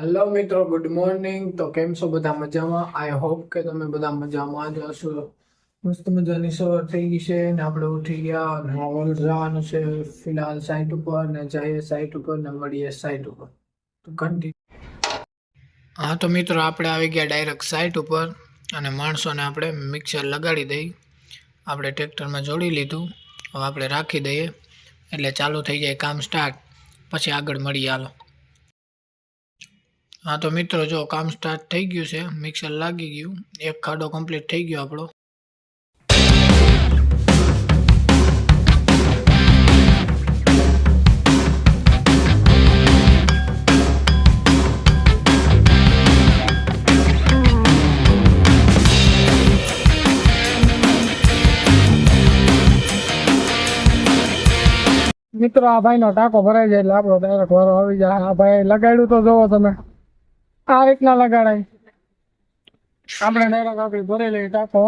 Hello મિત્રો, good morning. તો કેમ છો બધા? મજામાં? આઈ હોપ કે તમે બધા મજામાં જ હશો. મસ્ત મજાની સવાર થઈ ગઈ છે ને આપણે ઉઠી ગયા અને હવે જવાનું છે ફિલહાલ સાઈટ ઉપર ને જઈએ સાઈટ ઉપર ને મળીએ સાઈટ ઉપર. તો કન્ટિન્યુ. હા તો મિત્રો, આપણે આવી ગયા ડાયરેક્ટ સાઈટ ઉપર અને માણસોને આપણે મિક્સર લગાડી દઈ. આપણે ટ્રેક્ટરમાં જોડી લીધું. હવે આપણે રાખી દઈએ એટલે ચાલુ થઈ જાય કામ સ્ટાર્ટ. પછી આગળ મળીએ. હાલો. હા તો મિત્રો, જો કામ સ્ટાર્ટ થઈ ગયું છે. મિક્સર લાગી ગયું. એક ખાડો કમ્પ્લીટ થઈ ગયો આપણો. મિત્રો, આ ભાઈનો ટાંકો ભરાઈ જાય એટલે આપણો ડાયરેક્ટ વારો આવી જાય. આ ભાઈ લગાડ્યું તો જોવો તમે, આ રીતના લગાડાય. આપણે ડાયરેક્ટ આપણી ભરેલી ટાંકો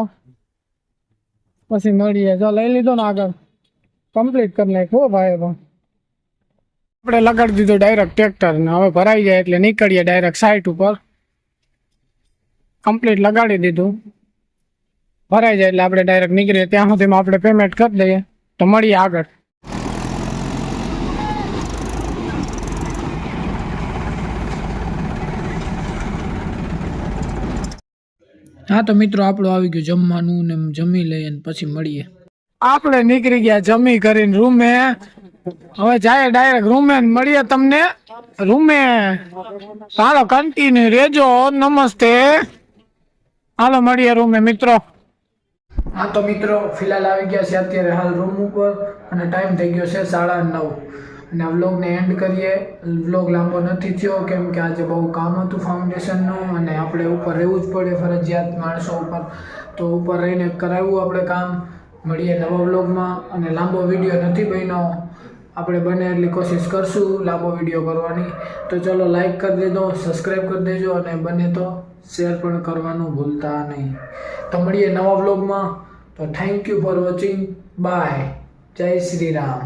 પછી મળીએ. જો લઈ લીધો ને આગળ કમ્પ્લીટ કરી નાખ્યો ભાઈ. પણ આપણે લગાડી દીધું ડાયરેક્ટ ટ્રેક્ટર ને હવે ભરાઈ જાય એટલે નીકળીએ ડાયરેક્ટ સાઈટ ઉપર. કમ્પ્લીટ લગાડી દીધું. ભરાઈ જાય એટલે આપણે ડાયરેક્ટ નીકળીએ. ત્યાં સુધીમાં આપણે પેમેન્ટ કરી દઈએ તો મળીએ આગળ. હા તો મિત્રો, આપણું આવી ગયું જમવાનું ને જમી લઈએ ને પછી મળીએ. આપણે નીકળી ગયા જમી કરીને રૂમે. હવે જાય ડાયરેક્ટ રૂમે મળીએ તમને રૂમે. હાલો કન્ટિન્યુ રેજો. નમસ્તે. હાલો મળીએ રૂમે મિત્રો. હા તો મિત્રો, ફિલહાલ આવી ગયા છે અત્યારે હાલ રૂમ ઉપર અને ટાઈમ થઈ ગયો છે 9:30. અને આ વ્લોગને એન્ડ કરીએ. વ્લોગ લાંબો નથી થયો કેમ કે આજે બહુ કામ હતું ફાઉન્ડેશનનું અને આપણે ઉપર રહેવું જ પડે ફરજિયાત માણસો ઉપર. તો ઉપર રહીને કરાવ્યું આપણે કામ. મળીએ નવા વ્લોગમાં. અને લાંબો વિડીયો નથી બન્યો. આપણે બને એટલી કોશિશ કરશું લાંબો વિડીયો કરવાની. તો ચલો, લાઈક કરી દેજો, સબસ્ક્રાઈબ કરી દેજો અને બને તો શેર પણ કરવાનું ભૂલતા નહીં. તો મળીએ નવા વ્લોગમાં. તો thank you for watching. Bye. જય શ્રી રામ.